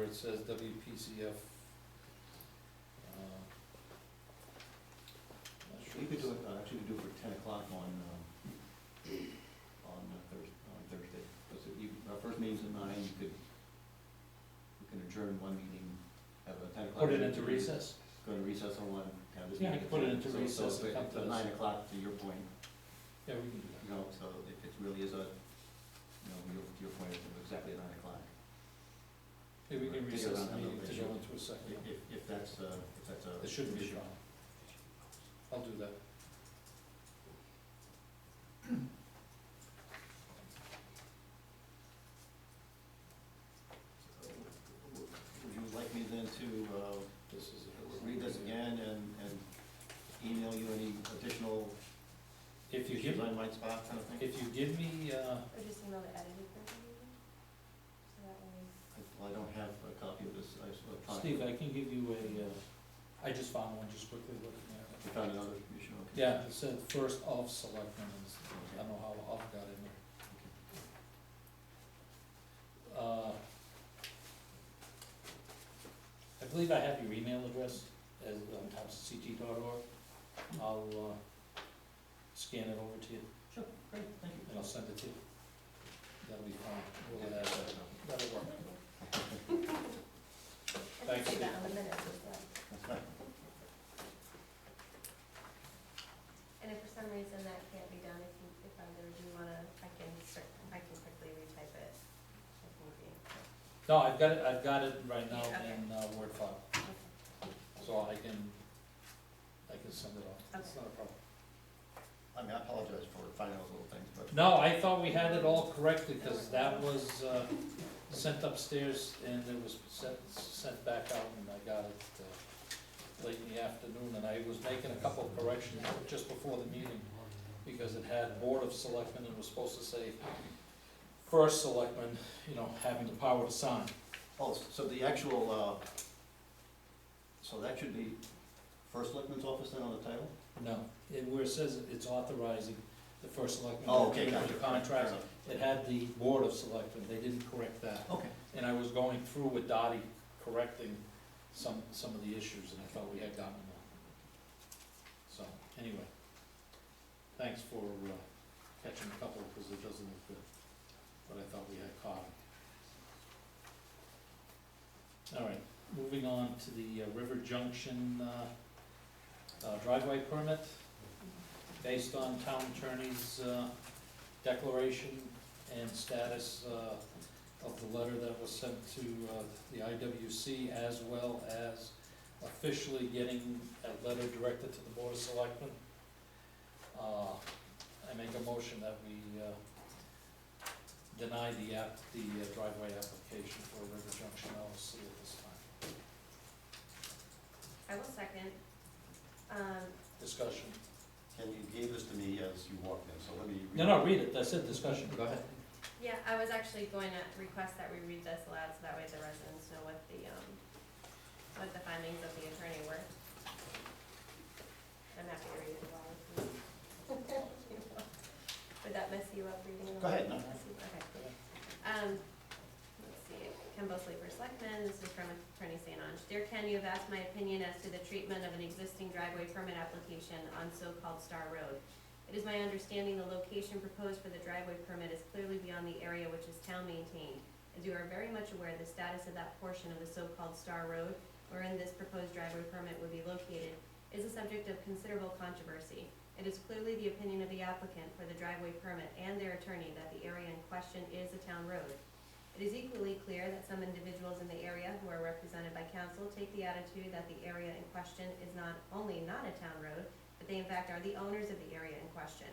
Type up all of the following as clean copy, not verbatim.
it says WPCF. Not sure We could if do it's- it, actually, we could do it for 10 o'clock on Thursday. Because our first meeting's at 9, we can adjourn one meeting, have a 10 o'clock. Put it into meeting, recess? Go to recess on one, have this Yeah, I meeting. can put it into So recess and if come it's to at this. 9 o'clock, to your point, Yeah, we can do you know, so if it really is your point, it's exactly at 9 o'clock. that. Maybe we can Take it recess around the that meeting little to bit. go into a second. If that's a It shouldn't be issue. fine. I'll do that. Would you like me then to This is read this again and email you any additional If you issues give, I might spot, kind of thing? if you give me, Or just email the edited version maybe? So that way. Well, I don't have a copy of this, Steve, I can give you I just found one, just quickly looking at You it. found another issue, okay. Yeah, it said first of selectmen, and I don't know how off got in there. I believe I have your email address as topscg.org. I'll scan it over to you, Sure, great, thank you. and I'll send it to you. That'll be fine, we'll add that, that'll work. I Thanks, can see that Steve. on the minutes as well. That's fine. And if for some reason that can't be done, if either of you wanna, I can quickly retype it if need be. No, I've got it right now Okay. in Word file, Okay. so I can send it off, it's Okay. not a problem. I mean, I apologize for finding those little things, but. No, I thought we had it all correctly, because that was sent upstairs and it was sent back out, and I got it late in the afternoon, and I was making a couple of corrections just before the meeting, because it had Board of Selectmen, and it was supposed to say first selectman, having the power to sign. Oh, so the actual, so that should be first selectman's office then on the title? No, where it says it's authorizing the first selectman Oh, to okay, enter gotcha. the contract, Fair enough. it had the Board of Selectmen, they didn't correct that. Okay. And I was going through with Dottie, correcting some of the issues, and I thought we had gotten them. So, anyway, thanks for catching a couple, because it doesn't look good, but I thought we had caught them. All right, moving on to the River Junction driveway permit, based on town attorney's declaration and status of the letter that was sent to the IWC, as well as officially getting a letter directed to the Board of Selectmen. I make a motion that we deny the driveway application for River Junction LLC at this time. I will second. Discussion. Ken, you gave this to me as you walked in, so let me. No, read it, I said discussion. Go ahead. Yeah, I was actually going to request that we read this aloud, so that way the residents know what the findings of the attorney were. I'm happy to read it aloud. Would that mess you up reading it? Go ahead, no. Okay. Let's see, Ken Bosley for Selectmen, this is from Attorney St. Ange. Dear Ken, you have asked my opinion as to the treatment of an existing driveway permit application on so-called Star Road. It is my understanding the location proposed for the driveway permit is clearly beyond the area which is town maintained. As you are very much aware, the status of that portion of the so-called Star Road, wherein this proposed driveway permit would be located, is a subject of considerable controversy. It is clearly the opinion of the applicant for the driveway permit and their attorney that the area in question is a town road. It is equally clear that some individuals in the area who are represented by council take the attitude that the area in question is not only not a town road, but they in fact are the owners of the area in question.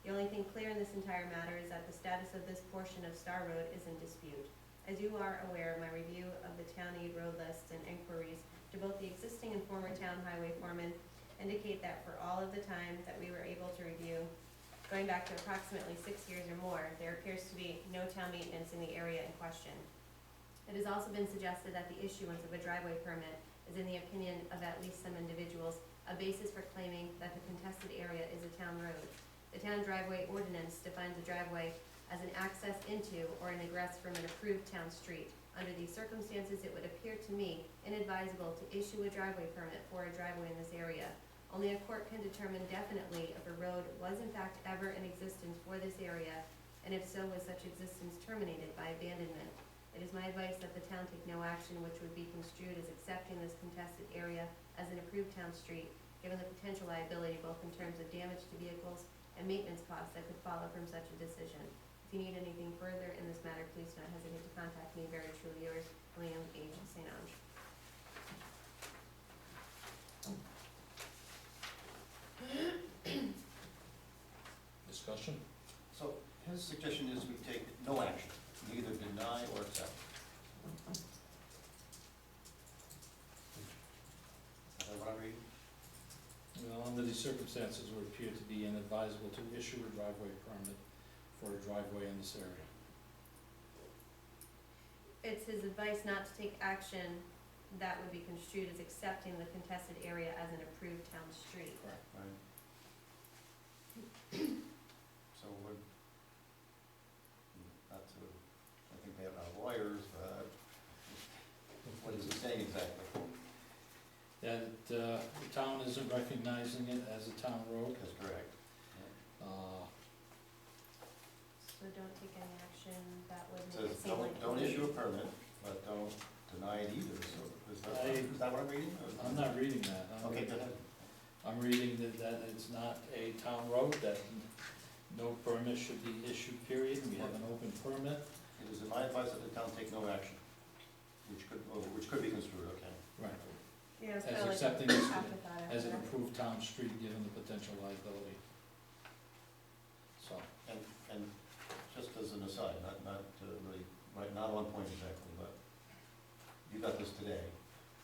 The only thing clear in this entire matter is that the status of this portion of Star Road is in dispute. As you are aware, my review of the town aid road lists and inquiries to both the existing and former town highway foreman indicate that for all of the time that we were able to review, going back to approximately 6 years or more, there appears to be no town maintenance in the area in question. It has also been suggested that the issuance of a driveway permit is, in the opinion of at least some individuals, a basis for claiming that the contested area is a town road. The town driveway ordinance defines a driveway as an access into or an egress from an approved town street. Under these circumstances, it would appear to me inadvisable to issue a driveway permit for a driveway in this area. Only a court can determine definitely if a road was in fact ever in existence for this area, and if so, was such existence terminated by abandonment. It is my advice that the town take no action which would be construed as accepting this contested area as an approved town street, given the potential liability both in terms of damage to vehicles and maintenance costs that could follow from such a decision. If you need anything further in this matter, please do not hesitate to contact me. Very truly yours, William H. St. Ange. Discussion? So his suggestion is we take no action, neither deny or accept. Is that what I'm reading? Well, under these circumstances, it would appear to be inadvisable to issue a driveway permit for a driveway in this area. It's his advice not to take action that would be construed as accepting the contested area as an approved town street. Correct. Right. So would, not to, I think they have our lawyers, but what is he saying exactly? That the town isn't recognizing it as a town road. That's correct. So don't take any action that would It make says, it seem like. don't issue a permit, but don't deny it either, so is that what I'm reading? Or- I'm not reading that. Okay, go ahead. I'm reading that it's not a town road, that no permit should be issued, period. We have an open permit. It is my advice that the town take no action, which could be construed, okay? Right. Yeah, it's As kinda like accepting an this afterthought as an after. approved town street, given the potential liability. So, And just as an aside, not really, right, not on point exactly, but you got this today.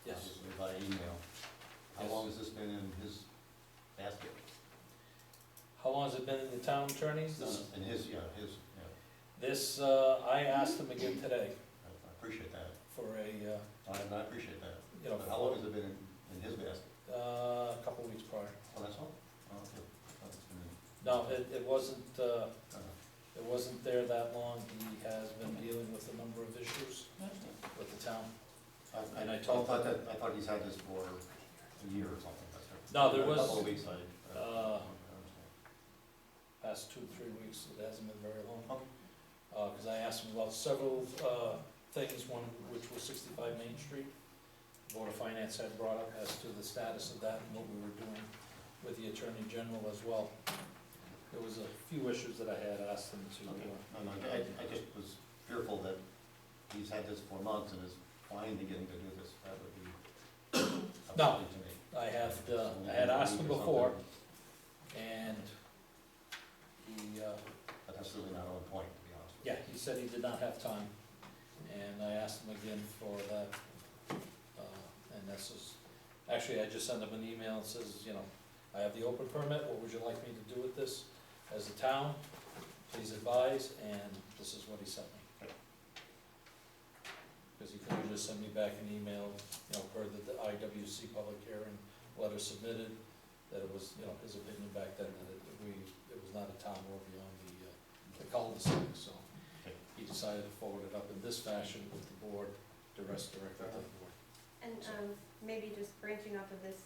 yes. Obviously by email. How Yes. long has this been in his basket? How long has it been in the town attorneys? In his, yeah. This, I asked him again today I appreciate that. for a, I appreciate that. you know, But how long has it been in his basket? a couple of weeks prior. Oh, that's all? Oh, okay. Oh, it's been- No, it wasn't, uh, it wasn't there that long. He has been dealing with a number of issues with the town. And I told- thought he's had this for a year or something. That's right. No, there was- A couple of weeks, I Uh, understand. Past 2-3 weeks, it hasn't been very long. Okay. Because I asked him about several things, one of which was 65 Main Street. Board of Finance had brought up as to the status of that and what we were doing with the Attorney General as well. There was a few issues that I had asked him to, Okay. No, I just was fearful that he's had this for months and is finally getting to do this. That would be No. upsetting to me. I had asked him before, and he, But that's really not on point, to be honest with you. yeah, he said he did not have time, and I asked him again for that, and this is, actually, I just sent him an email and says, you know, I have the open permit, what would you like me to do with this as a town? Please advise, and this is what he sent me. Because he could have just sent me back an email, you know, per the IWC public hearing letter submitted, that it was, you know, his opinion back then, that it was not a town road beyond the cul-de-sac, so Okay. he decided to forward it up in this fashion with the board, to rest directly to the board. And maybe just branching off of this,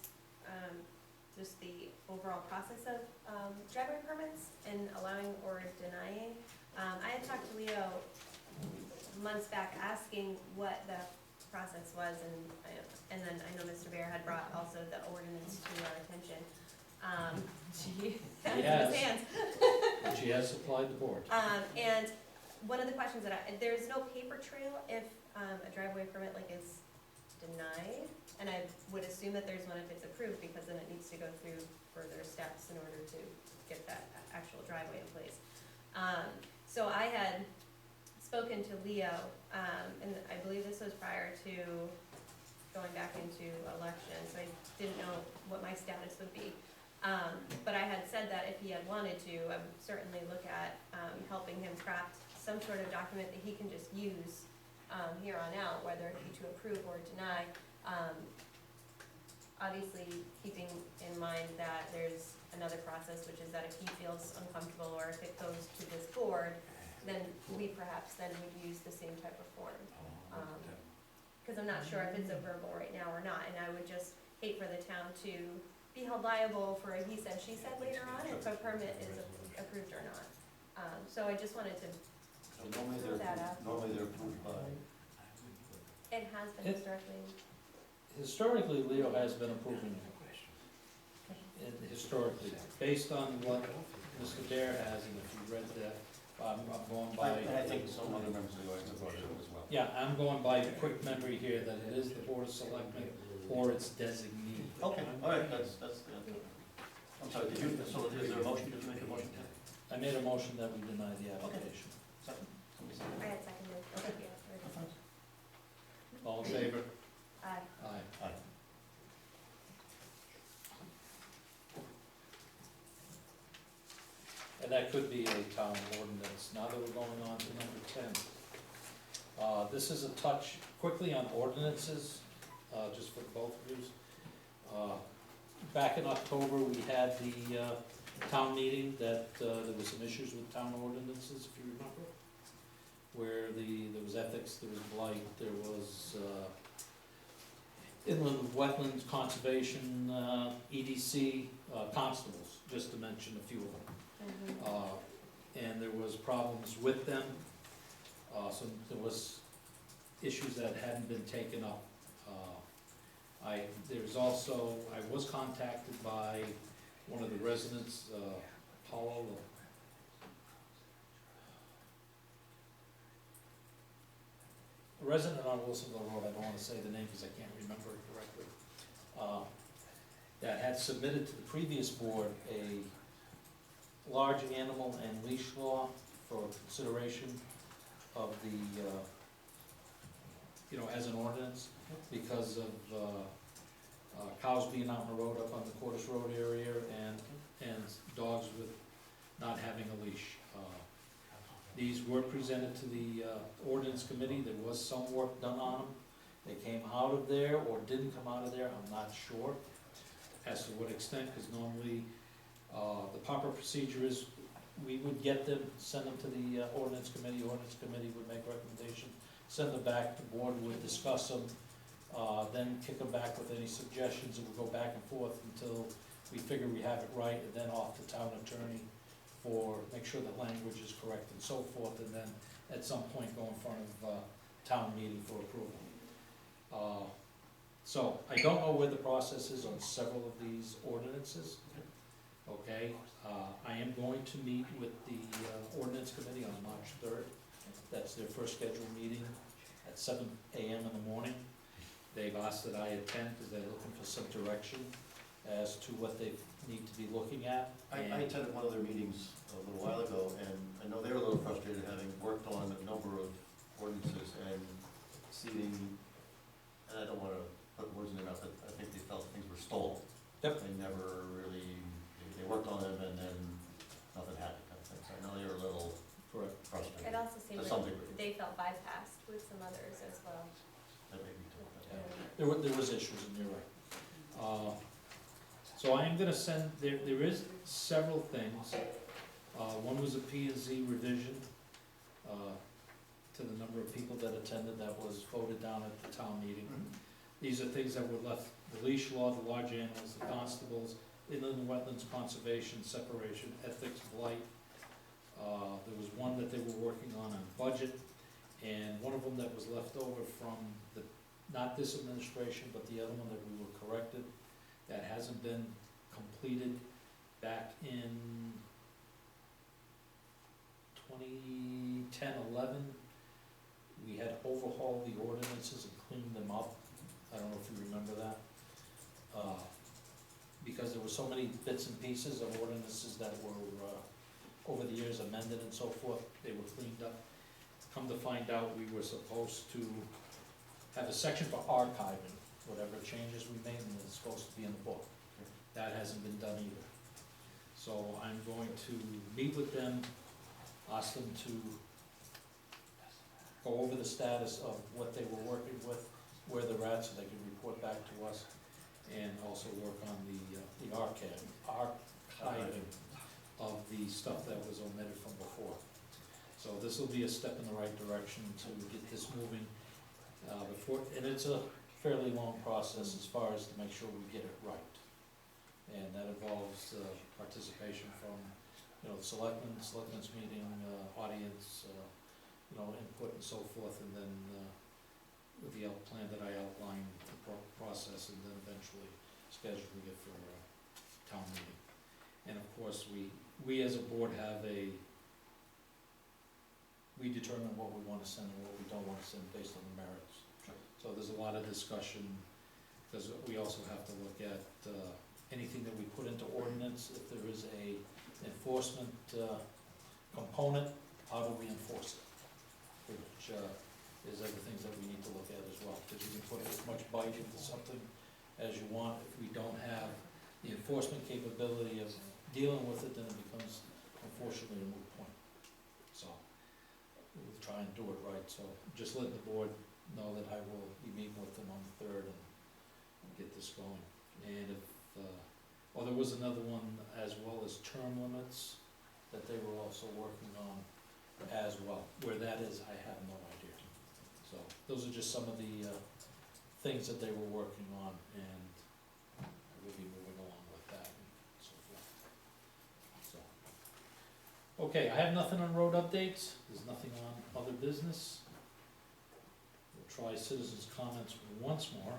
just the overall process of driveway permits and allowing or denying. I had talked to Leo months back asking what the process was, and then I know Mr. Bear had brought also the ordinance to our attention. Gee, that was in Yes. his hands. Which he has supplied the board. And one of the questions that there's no paper trail if a driveway permit like is denied, and I would assume that there's one if it's approved, because then it needs to go through further steps in order to get that actual driveway in place. So I had spoken to Leo, and I believe this was prior to going back into election, so I didn't know what my status would be. But I had said that if he had wanted to, I would certainly look at helping him craft some sort of document that he can just use here on out, whether it be to approve or deny. Obviously, keeping in mind that there's another process, which is that if he feels uncomfortable or if it goes to this board, then we perhaps then would use the same type of form. Cause I'm not sure if it's a verbal right now or not, and I would just hate for the town to be held liable for a he said, she said later on if a permit is approved or not. So I just wanted to, So normally Throw that out. they're approved by, it has been It- historically, Historically, Leo has been approving it. And historically, based on what Mr. Dare has, and if you read that, I'm going by. and I think some other members of the audience have brought it up as well. Yeah, I'm going by quick memory here, that it is the Board of Selectmen or its designee. Okay, all right, that's, I'm sorry, did you, so is there a motion, did you make a motion? Ted? I made a motion that we deny the application. Second? Somebody I second? had seconded, thank you. All in favor? Aye. Aye. Aye. And that could be a town ordinance. Now that we're going on to number 10. This is a touch quickly on ordinances, just for both of you. Back in October, we had the town meeting that there was some issues with town ordinances, if you remember. Where there was ethics, there was blight, there was inland wetlands conservation, EDC, constables, just to mention a few of them. And there was problems with them, so there was issues that hadn't been taken up. I was contacted by one of the residents, Paulo, a resident on Wilsonville Road, I don't wanna say the name because I can't remember it correctly, that had submitted to the previous board a large animal and leash law for consideration of the, as an ordinance, because of cows being out on the road up on the Cordis Road area and dogs with not having a leash. These were presented to the ordinance committee, there was some work done on them. They came out of there or didn't come out of there, I'm not sure as to what extent, because normally the proper procedure is, we would get them, send them to the ordinance committee would make recommendation, send them back, the board would discuss them, then kick them back with any suggestions, and we'll go back and forth until we figure we have it right, and then off to town attorney for, make sure the language is correct and so forth, and then at some point go in front of town meeting for approval. So, I don't know where the process is on several of these ordinances. Okay, I am going to meet with the ordinance committee on March 3rd. That's their first scheduled meeting at 7 a.m. in the morning. They've asked that I attend because they're looking for some direction as to what they need to be looking at. I attended one of their meetings a little while ago, and I know they're a little frustrated, having worked on a number of ordinances and seeing, and I don't wanna put words in their mouth, but I think they felt things were stalled. Yep. They never really, they worked on them and then nothing happened, kind of thing, so I know they're a little Correct. frustrated. It also seemed To some like degree. they felt bypassed with some others as well. That may be true, but, There was issues, and you're right. So I am gonna send, there is several things. One was a P and Z revision, to the number of people that attended, that was voted down at the town meeting. These are things that were left, the leash law, the large animals, the constables, inland wetlands conservation, separation, ethics, blight. There was one that they were working on budget, and one of them that was left over from the, not this administration, but the other one that we were corrected, that hasn't been completed back in 2010-11. We had overhauled the ordinances and cleaned them up. I don't know if you remember that. Because there were so many bits and pieces of ordinances that were, over the years amended and so forth, they were cleaned up. Come to find out, we were supposed to have a section for archiving, whatever changes we made, and it's supposed to be in the book. That hasn't been done either. So I'm going to meet with them, ask them to go over the status of what they were working with, where they're at, so they can report back to us, and also work on the archiving of the stuff that was omitted from before. So this will be a step in the right direction to get this moving. And it's a fairly long process as far as to make sure we get it right. And that involves, participation from, the selectmen's meeting, audience, input and so forth, and then, with the plan that I outlined, the process, and then eventually scheduling it for, town meeting. And of course, we as a board we determine what we wanna send and what we don't wanna send based on the merits. Sure. So there's a lot of discussion, because we also have to look at, anything that we put into ordinance, if there is a enforcement, component, how do we enforce it? Which, is other things that we need to look at as well, because you can put as much bite into something as you want. If we don't have the enforcement capability of dealing with it, then it becomes unfortunately a moot point. So, we'll try and do it right, so just let the board know that I will be meeting with them on the 3rd and get this going. And if, there was another one as well as term limits that they were also working on as well. Where that is, I have no idea. So, those are just some of the, things that they were working on, and we'll be moving along with that and so forth. So, okay, I have nothing on road updates, there's nothing on other business. We'll try citizens' comments once more.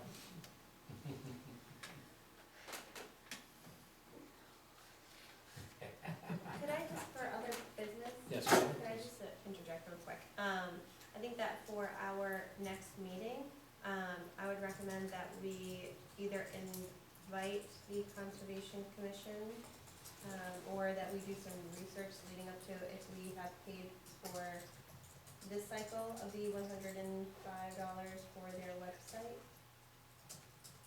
Could I just, for other business? Yes, Could I just interject real quick? I think that for our next meeting, I would recommend that we either invite the Conservation Commission, or that we do some research leading up to if we have paid for this cycle of the $105 for their website.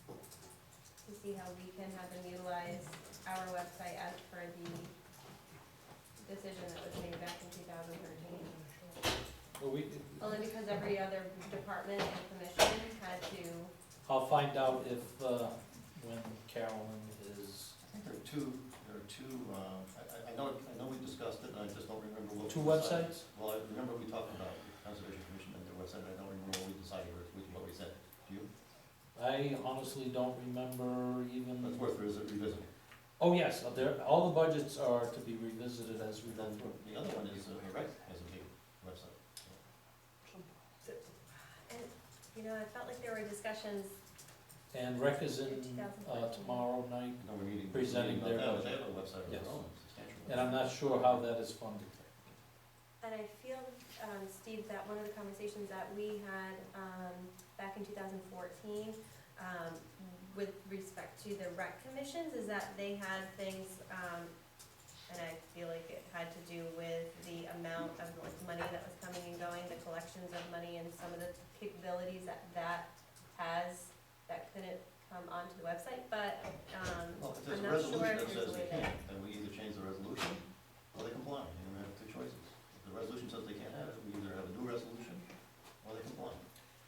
To see how we can have them utilize our website as per the decision that was made back in 2013. well, Only because every other department and commission had to, I'll find out if, when Carolyn is, I think there are two, I know we discussed it, and I just don't remember what. two we decided. websites? Well, I remember we talked about the Conservation Commission and their website, and I don't remember what we decided, or what we said. Do you? I honestly don't remember even. That's worth revisiting. Oh, yes, all the budgets are to be revisited as we go Then through. the other one is, Rec has a big website. and, I felt like there were discussions, And Rec is in, 2014. tomorrow night, No, we're meeting. Presenting meeting their about that, but they have a website of their Yes. own, substantial. and I'm not sure how that is funded. and I feel, Steve, that one of the conversations that we had, back in 2014, with respect to the rec commissions, is that they had things, and I feel like it had to do with the amount of money that was coming and going, the collections of money, and some of the capabilities that has, that couldn't come onto the website, but, Well, if I'm there's a not sure resolution if that there's a says way they that. can't, then we either change the resolution or they comply, and we have two choices. If the resolution says they can't have it, we either have a new resolution or they comply.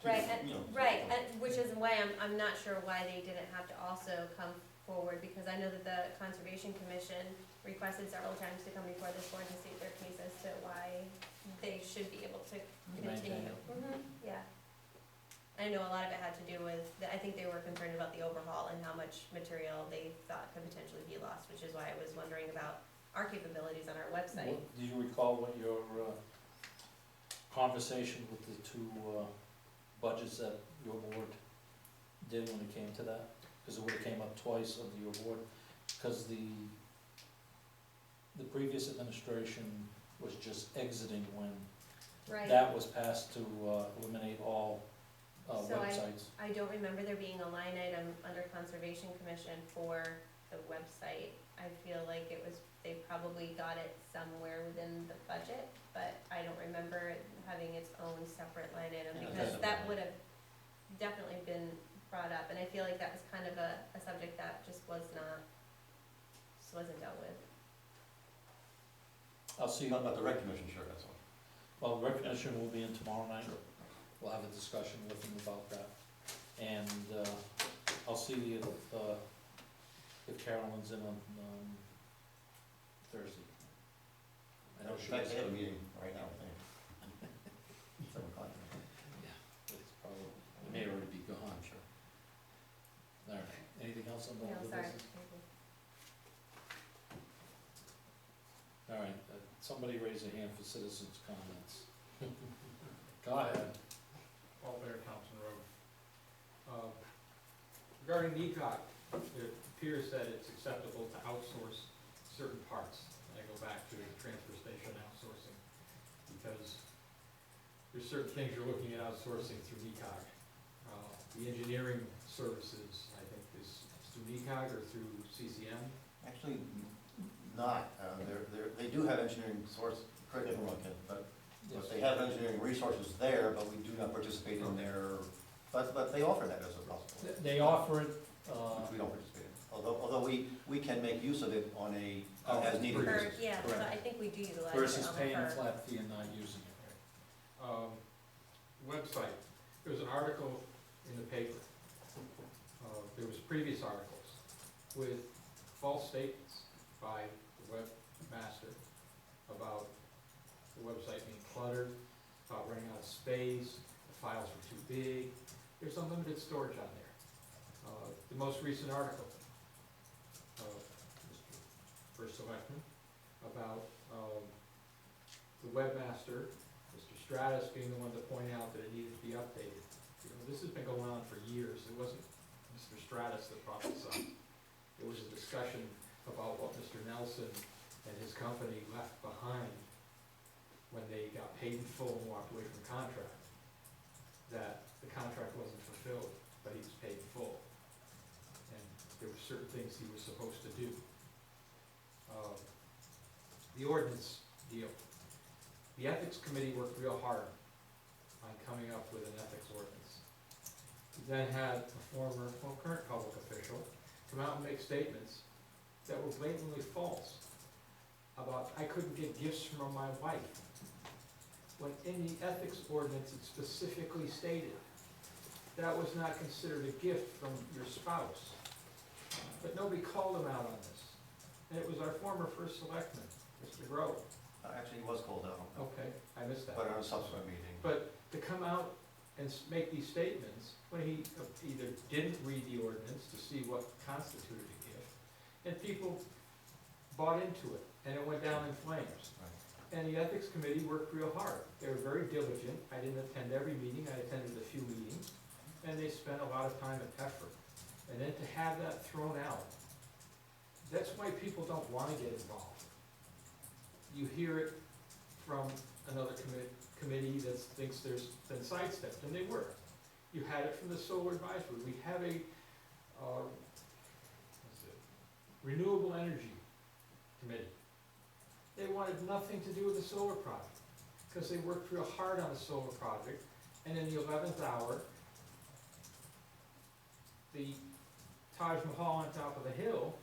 Two Right, different, and, you know, right, and, which is why I'm not sure why they didn't have to also come forward, because I know that the Conservation Commission requested several times to come before this board to state their case as to why they should be able to Maintain continue. it. Yeah. I know a lot of it had to do with, I think they were concerned about the overhaul and how much material they thought could potentially be lost, which is why I was wondering about our capabilities on our website. Do you recall what your, conversation with the two, budgets that your board did when it came to that? Because it would've came up twice under your board, because the previous administration was just exiting when Right. that was passed to, eliminate all, So websites. I don't remember there being a line item under Conservation Commission for the website. I feel like it was, they probably got it somewhere within the budget, but I don't remember it having its own separate line item, Yeah, because definitely. that would have definitely been brought up, and I feel like that was kind of a subject that just wasn't dealt with. I'll see, Not about the rec commission, sure, that's all. well, recognition will be in tomorrow night. Sure. We'll have a discussion with them about that. And, I'll see if Carolyn's in on, Thursday. I know In she fact, was, they have a meeting right now, I think. 7 o'clock. it's probably, else on the No, other sorry. business? All right, somebody raise a hand for citizens' comments. Go ahead. Paul Bear, Thompson Road. Regarding NECOG, it appears that it's acceptable to outsource certain parts. And I go back to transfer station outsourcing, because there's certain things you're looking at outsourcing through NECOG. The engineering services, I think, is through NECOG or through CCM. Actually, not, they do have engineering source, correct me if I'm wrong, Ken, but they have engineering resources there, but we do not participate in their, but they offer that as a possibility. They offer it, Which we don't participate in, although we can make use of it on a, as needed Per- basis. Yeah, so Correct. I think we do utilize it versus on the paying a per. flat fee and not using it. Website, there was an article in the paper. There was previous articles with false statements by the webmaster about the website being cluttered, about running out of space, the files were too big. There's unlimited storage on there. The most recent article, First Selectman, about the webmaster, Mr. Stratus, being the one to point out that it needed to be updated. You know, this has been going on for years. It wasn't Mr. Stratus that brought this up. It was a discussion about what Mr. Nelson and his company left behind when they got paid in full and walked away from contract. That the contract wasn't fulfilled, but he was paid in full. And there were certain things he was supposed to do. The ordinance deal. The ethics committee worked real hard on coming up with an ethics ordinance. We then had a former, current public official come out and make statements that were blatantly false about, I couldn't get gifts from my wife. When in the ethics ordinance, it specifically stated that was not considered a gift from your spouse. But nobody called him out on this. And it was our former first selectman, Mr. Grove. Actually, he was called out, Okay, I missed that. but on a subsequent meeting. But to come out and make these statements, when he either didn't read the ordinance to see what constituted a gift, and people bought into it, and it went down in flames. Right. And the ethics committee worked real hard. They were very diligent. I didn't attend every meeting, I attended a few meetings, and they spent a lot of time and effort. And then to have that thrown out, that's why people don't wanna get involved. You hear it from another committee that thinks there's been sidestepped, and they were. You had it from the solar advisory. We have a, renewable energy committee. They wanted nothing to do with the solar project, because they worked real hard on the solar project, and in the 11th hour, the Taj Mahal on top of the hill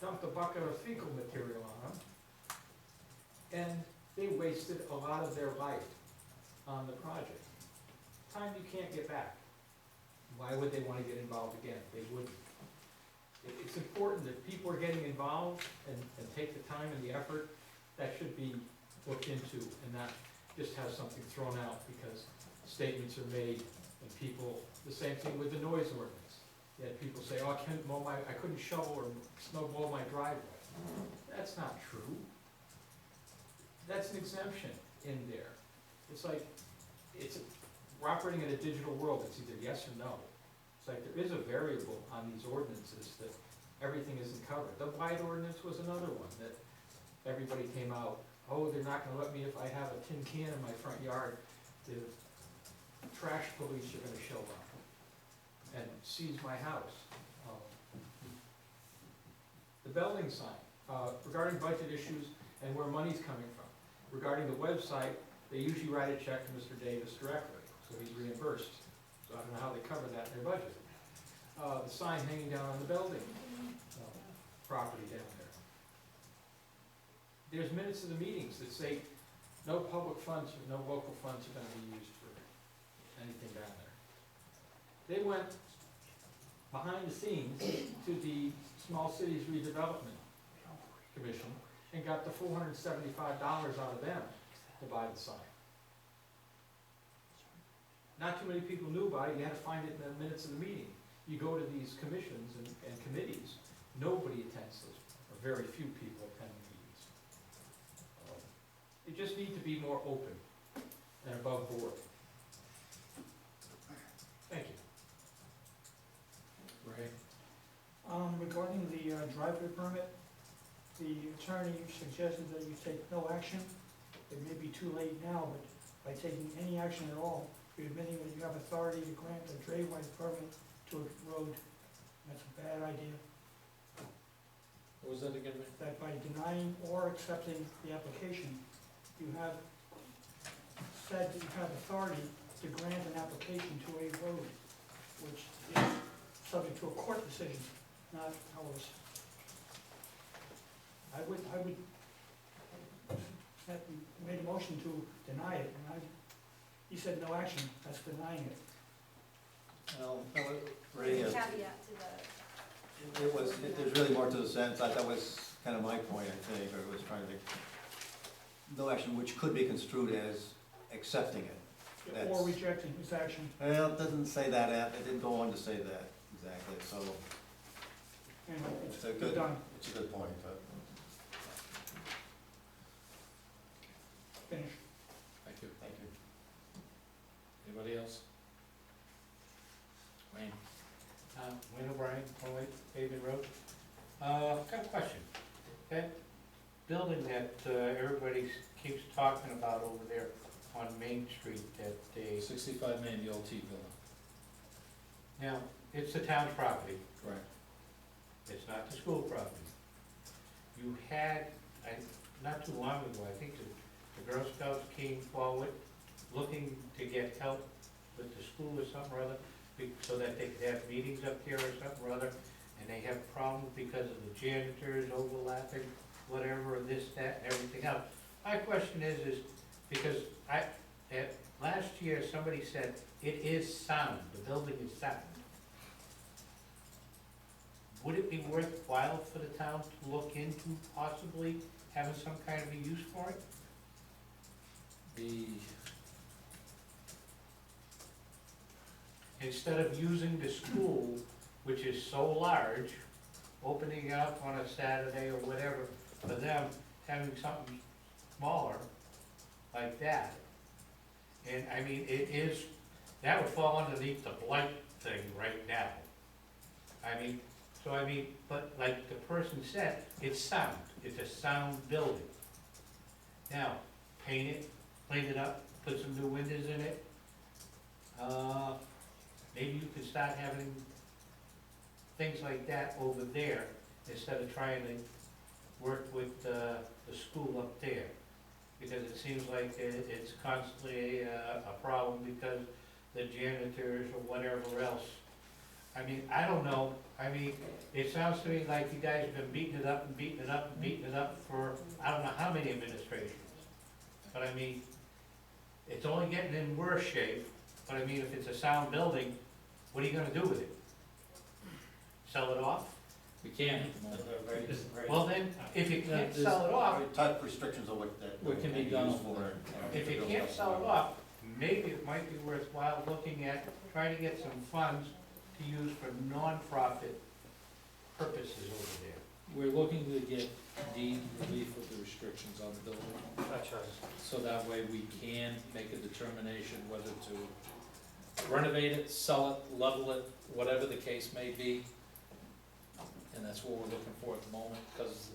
dumped a bucket of fecal material on them, and they wasted a lot of their life on the project. Time you can't get back. Why would they want to get involved again? They wouldn't. It's important that people are getting involved and take the time and the effort. That should be looked into and not just have something thrown out because statements are made and people, the same thing with the noise ordinance. You had people say, oh, I couldn't shovel or snow blow my driveway. That's not true. That's an exemption in there. It's like, we're operating in a digital world. It's either yes or no. It's like there is a variable on these ordinances that everything isn't covered. The blight ordinance was another one that everybody came out, oh, they're not gonna let me if I have a tin can in my front yard. The trash police are gonna show up and seize my house. The Belding sign, regarding budget issues and where money's coming from. Regarding the website, they usually write a check to Mr. Davis directly, so he's reimbursed. So I don't know how they cover that in their budget. The sign hanging down on the Belding property down there. There's minutes of the meetings that say no public funds, or no local funds are gonna be used for anything down there. They went behind the scenes to the Small Cities Redevelopment Commission and got the $475 out of them to buy the sign. Not too many people knew about it, you had to find it in the minutes of the meeting. you go to these commissions and committees, nobody attends those, or very few people attend the meetings. They just need to be more open and above board. Thank you. Ray? Regarding the driveway permit, the attorney suggested that you take no action. It may be too late now, but by taking any action at all, you're admitting that you have authority to grant a driveway permit to a road. That's a bad idea. What was that again, Ray? That by denying or accepting the application, you have said that you have authority to grant an application to a road, which is subject to a court decision, not ours. I would, that we made a motion to deny it, and he said no action, that's denying it. Well, There's Ray, a caveat to the. there's really more to the sentence. That was kind of my point, I think, or it was trying to, no action, which could be construed as accepting it. Or That's- rejecting his action. Well, it doesn't say that, it didn't go on to say that exactly, so And it's a it's good, done, it's a good point. finished. Thank you. Thank you. Anybody else? Wayne? Wayne O'Brien, 108 Haven Road. Got a question. That building that everybody keeps talking about over there on Main Street, that they, 65 Main, the old T building. now, it's the town's property, Correct. it's not the school property. You had, not too long ago, I think the Girl Scouts came forward looking to get help with the school or something or other, so that they could have meetings up there or something or other, and they have problems because of the janitors overlapping, whatever, this, that, and everything else. My question is because last year, somebody said, it is sound, the building is sound. Would it be worthwhile for the town to look into possibly having some kind of a use for it? The, Instead of using the school, which is so large, opening up on a Saturday or whatever, for them, having something smaller like that. And I mean, it is, that would fall underneath the blight thing right now. I mean, so I mean, but like the person said, it's sound, it's a sound building. Now, paint it, clean it up, put some new windows in it. Maybe you could start having things like that over there instead of trying to work with the school up there. Because it seems like it's constantly a problem because the janitors or whatever else. I mean, I don't know, I mean, it sounds to me like you guys have been beating it up and beating it up and beating it up for I don't know how many administrations. But I mean, it's only getting in worse shape, but I mean, if it's a sound building, what are you gonna do with it? Sell it off? we can't at the moment. Well then, if you can't sell it off, Type restrictions on what that. What can be be done used over for. there. if you can't sell it off, maybe it might be worthwhile looking at trying to get some funds to use for non-profit purposes over there. We're looking to get deed relief of the restrictions on the building. So that way we can make a determination whether to renovate it, sell it, level it, whatever the case may be. And that's what we're looking for at the moment, because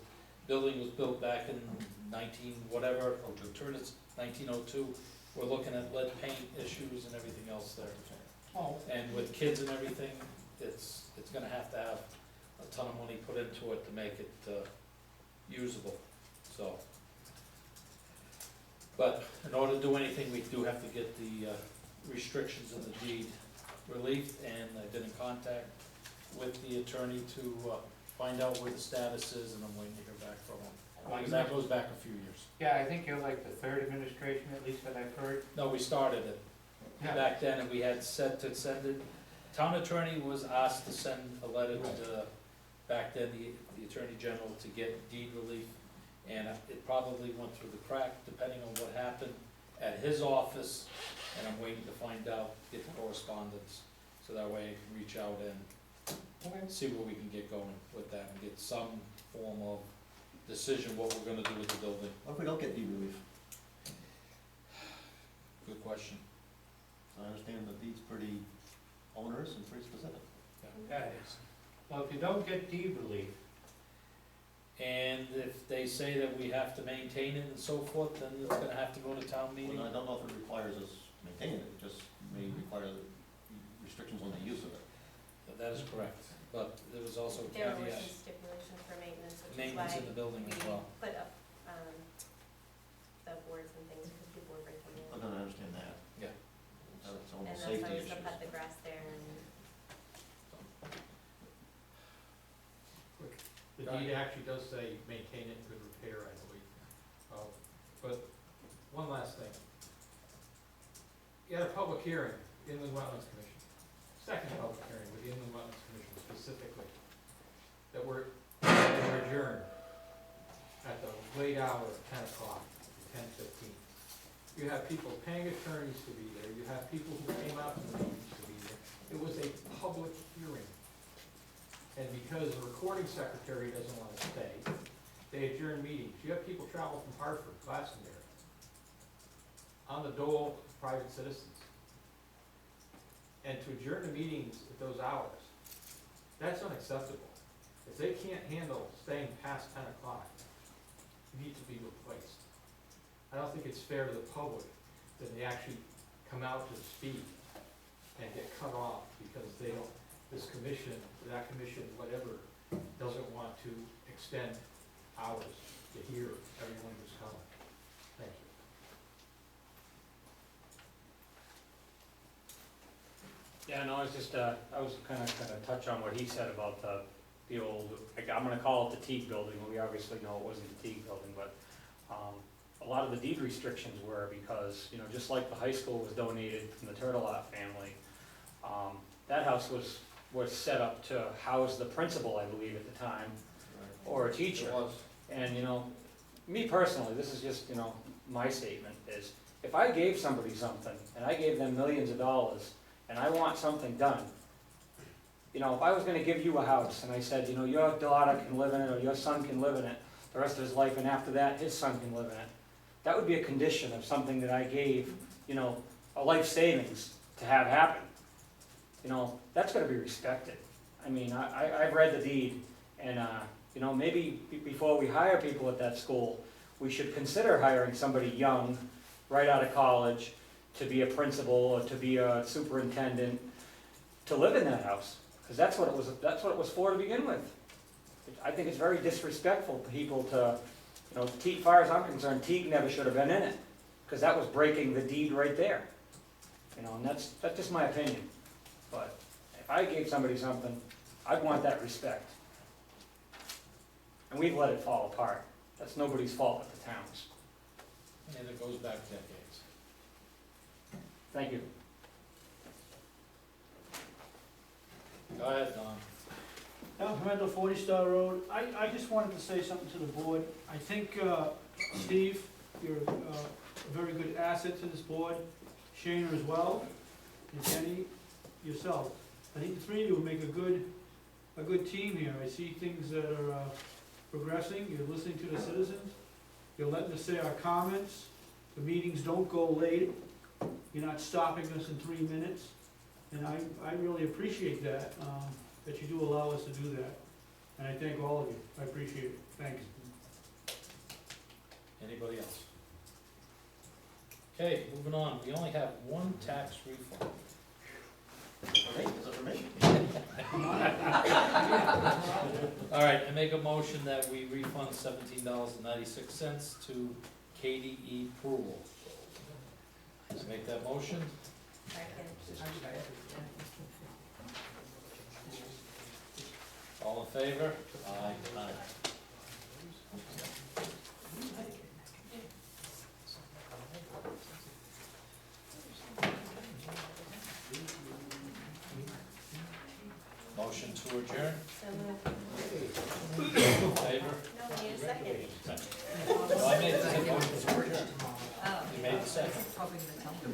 the building was built back in 19 whatever, turn it's 1902. We're looking at lead paint issues and everything else there. Oh. And with kids and everything, it's gonna have to have a ton of money put into it to make it usable, so. But in order to do anything, we do have to get the restrictions in the deed relief, and I've been in contact with the attorney to find out where the status is, and I'm waiting to hear back from him. Because that goes back a few years. Yeah, I think you're like the third administration, at least that I've heard. No, we started it back then, and we had said to send it, town attorney was asked to send a letter to, back then, the attorney general to get deed relief, and it probably went through the crack, depending on what happened at his office, and I'm waiting to find out, get the correspondence, so that way I can reach out and see where we can get going with that and get some form of decision what we're gonna do with the building. What if we don't get deed relief? Good question. I understand the deed's pretty onerous and pretty specific. Yeah, it is. Well, if you don't get deed relief, And if they say that we have to maintain it and so forth, then it's gonna have to go to town meeting? Well, I don't know if it requires us maintaining it, it just may require restrictions on the use of it. That is correct, but there was also a There were caveat, some stipulations for maintenance, which is maintenance why in the building we as well. put up, the boards and things, because people were breaking in. I don't understand that. Yeah. That's And almost that's safety why we issues. still cut the grass there and. The deed actually does say maintain it in good repair, I believe. But one last thing. You had a public hearing, Inland Wetlands Commission, second public hearing with the Inland Wetlands Commission specifically, that were adjourned at the late hour of 10 o'clock, 10:15. You have people paying attorneys to be there, you have people who came out to the meetings to be there. It was a public hearing. And because the recording secretary doesn't want to stay, they adjourn meetings. You have people travel from Hartford, Glastonbury, on the dole of private citizens. And to adjourn the meetings at those hours, that's unacceptable. If they can't handle staying past 10 o'clock, you need to be replaced. I don't think it's fair to the public that they actually come out to speak and get cut off because they don't, this commission, that commission, whatever, doesn't want to extend hours to hear everyone who's coming. Thank you. Yeah, no, I was just, I was gonna touch on what he said about the old, I'm gonna call it the Teague building, we obviously know it wasn't the Teague building, but, a lot of the deed restrictions were because, you know, just like the high school was donated from the Turtelot family, that house was set up to house the principal, I believe, at the time, or a teacher. It was. And, you know, me personally, this is just, you know, my statement is, if I gave somebody something, and I gave them millions of dollars, and I want something done, you know, if I was gonna give you a house, and I said, you know, your daughter can live in it, or your son can live in it, the rest of his life, and after that, his son can live in it, that would be a condition of something that I gave, you know, a life savings to have happen. You know, that's gotta be respected. I mean, I've read the deed, and, you know, maybe before we hire people at that school, we should consider hiring somebody young, right out of college, to be a principal, or to be a superintendent, to live in that house, because that's what it was for to begin with. I think it's very disrespectful for people to, you know, as far as I'm concerned, Teague never should have been in it, because that was breaking the deed right there. You know, and that's just my opinion. But if I gave somebody something, I'd want that respect. And we've let it fall apart. That's nobody's fault but the town's. And it goes back decades. Thank you. Go ahead, Don. Al Pimento, 40 Star Road. I just wanted to say something to the board. I think, Steve, you're a very good asset to this board, Shana as well, and Kenny, yourself. I think the three of you will make a good team here. I see things that are progressing, you're listening to the citizens, you're letting us say our comments, the meetings don't go late, you're not stopping us in 3 minutes, and I really appreciate that, that you do allow us to do that. And I thank all of you, I appreciate it, thanks. Anybody else? Okay, moving on, we only have one tax refund. For me, is it for me? All right, I make a motion that we refund $17.96 to KDE Approval. Make that motion. Second. All in favor? Aye. Aye. Motion to adjourn, So moved. in favor? No, we need a second. No, I made the second motion to adjourn. Oh. You made the second. Probably gonna tell them.